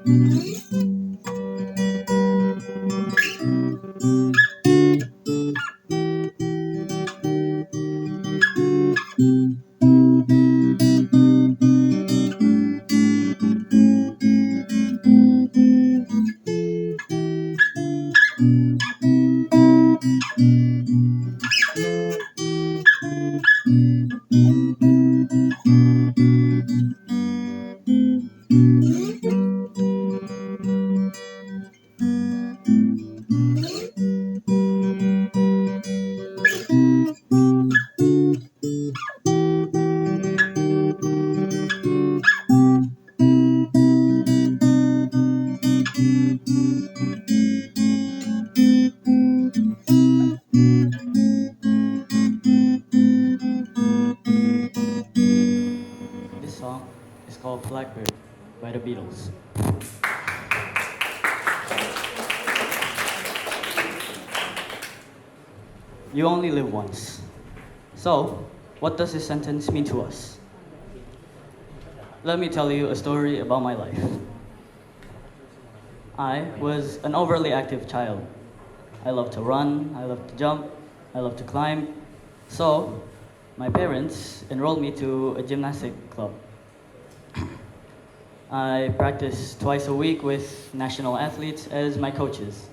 This song is called Blackbird by the Beatles. You only live once. So, what does this sentence mean to us? Let me tell you a story about my life. I was an overly active child. I love to run, I love to jump, I love to climb. So, my parents enrolled me to a gymnastic club. I practice twice a week with national athletes as my coaches.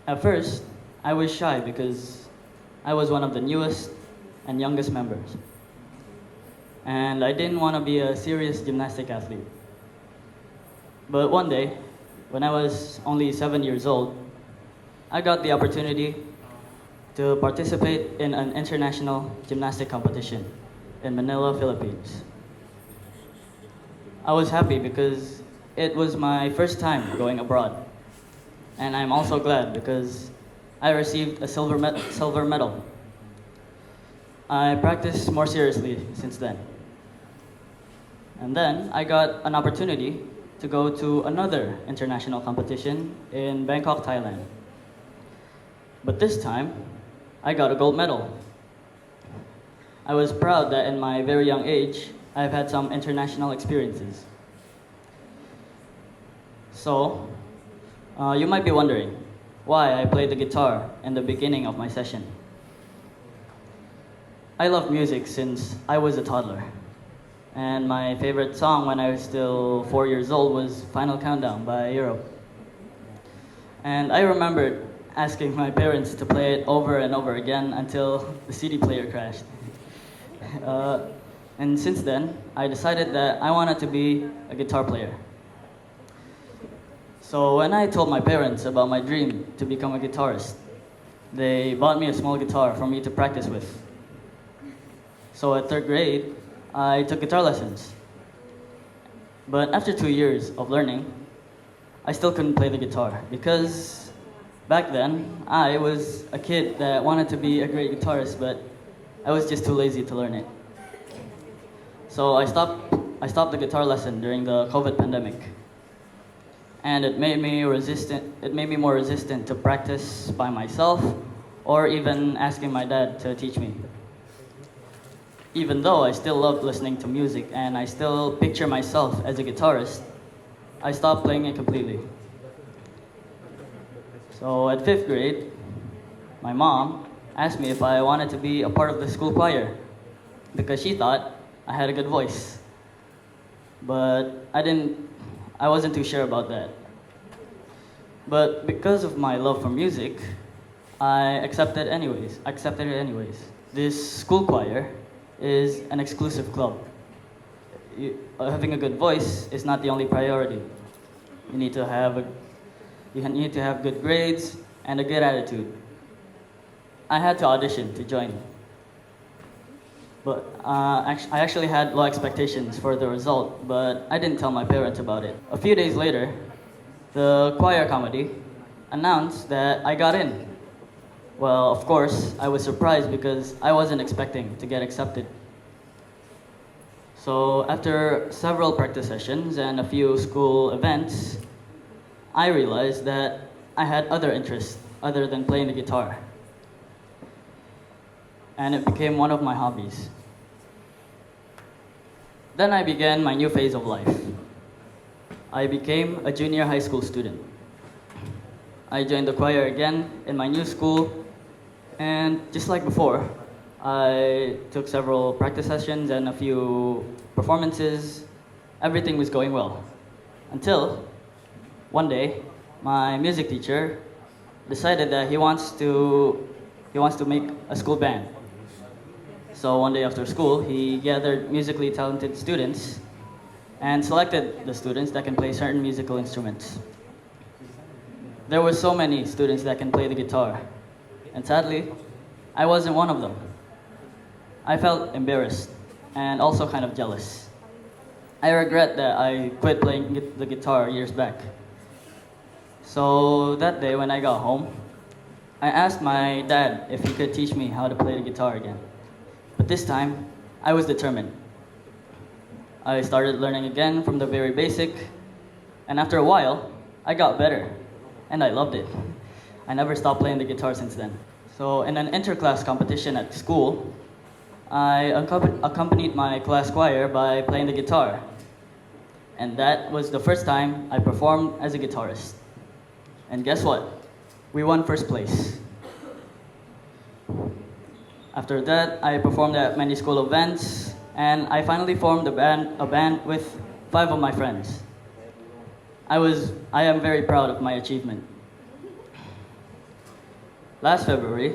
At first, I was shy because I was one of the newest and youngest members. And I didn't want to be a serious gymnastic athlete. But one day, when I was only 7 years old, I got the opportunity to participate in an international gymnastic competition in Manila, Philippines. I was happy because it was my first time going abroad. And I'm also glad because I received a silver medal. I practiced more seriously since then. And then I got an opportunity to go to another international competition in Bangkok, Thailand. But this time, I got a gold medal. I was proud that in my very young age, I've had some international experiences. So, you might be wondering why I played the guitar in the beginning of my session. I love music since I was a toddler. And my favorite song when I was still 4 years old was Final Countdown by Europe. And I remembered asking my parents to play it over and over again until the CD player crashed. And since then, I decided that I wanted to be a guitar player. So when I told my parents about my dream to become a guitarist, they bought me a small guitar for me to practice with. So at third grade, I took guitar lessons. But after 2 years of learning, I still couldn't play the guitar because back then, I was a kid that wanted to be a great guitarist, but I was just too lazy to learn it. So I stopped the guitar lesson during the COVID pandemic. And it made me more resistant to practice by myself or even asking my dad to teach me. Even though I still loved listening to music and I still picture myself as a guitarist, I stopped playing it completely. So at 5th grade, my mom asked me if I wanted to be a part of the school choir because she thought I had a good voice. But I wasn't too sure about that. But because of my love for music, I accepted it anyways. This school choir is an exclusive club. Having a good voice is not the only priority. You need to have good grades and a good attitude. I had to audition to join. But I actually had low expectations for the result, but I didn't tell my parents about it. A few days later, the choir committee announced that I got in. Well, of course, I was surprised because I wasn't expecting to get accepted. So after several practice sessions and a few school events, I realized that I had other interests other than playing the guitar. And it became one of my hobbies. Then I began my new phase of life. I became a junior high school student. I joined the choir again in my new school, and just like before, I took several practice sessions and a few performances. Everything was going well. Until one day, my music teacher decided that he wants to make a school band. So one day after school, he gathered musically talented students and selected the students that can play certain musical instruments. There were so many students that can play the guitar, and sadly, I wasn't one of them. I felt embarrassed and also kind of jealous. I regret that I quit playing the guitar years back. So that day when I got home, I asked my dad if he could teach me how to play the guitar again. But this time, I was determined. I started learning again from the very basic, and after a while, I got better, and I loved it. I never stopped playing the guitar since then. So in an interclass competition at school, I accompanied my class choir by playing the guitar. And that was the first time I performed as a guitarist. And guess what? We won first place. After that, I performed at many school events, and I finally formed a band with 5 of my friends. I am very proud of my achievement. Last February,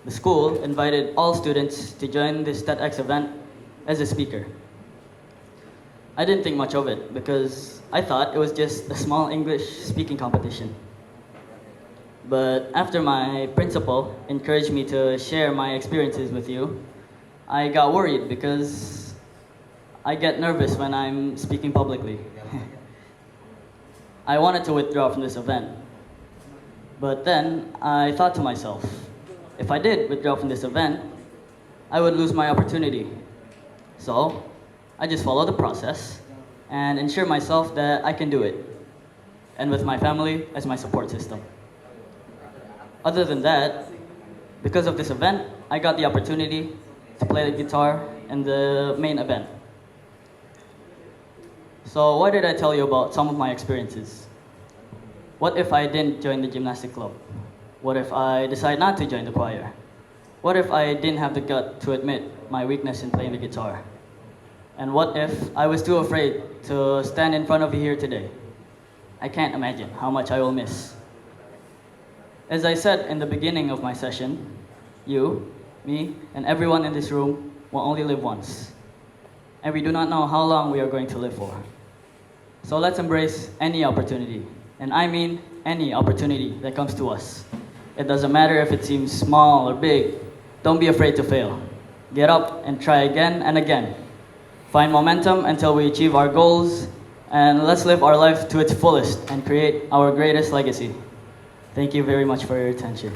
the school invited all students to join this TEDx event as a speaker. I didn't think much of it because I thought it was just a small English speaking competition. But after my principal encouraged me to share my experiences with you, I got worried because I get nervous when I'm speaking publicly. I wanted to withdraw from this event. But then I thought to myself, if I did withdraw from this event, I would lose my opportunity. So I just followed the process and ensure myself that I can do it, and with my family as my support system. Other than that, because of this event, I got the opportunity to play the guitar in the main event. So why did I tell you about some of my experiences? What if I didn't join the gymnastic club? What if I decide not to join the choir? What if I didn't have the gut to admit my weakness in playing the guitar? And what if I was too afraid to stand in front of you here today? I can't imagine how much I will miss. As I said in the beginning of my session, you, me, and everyone in this room will only live once. And we do not know how long we are going to live for. So let's embrace any opportunity. And I mean any opportunity that comes to us. It doesn't matter if it seems small or big. Don't be afraid to fail. Get up and try again and again. Find momentum until we achieve our goals, and let's live our life to its fullest and create our greatest legacy. Thank you very much for your attention.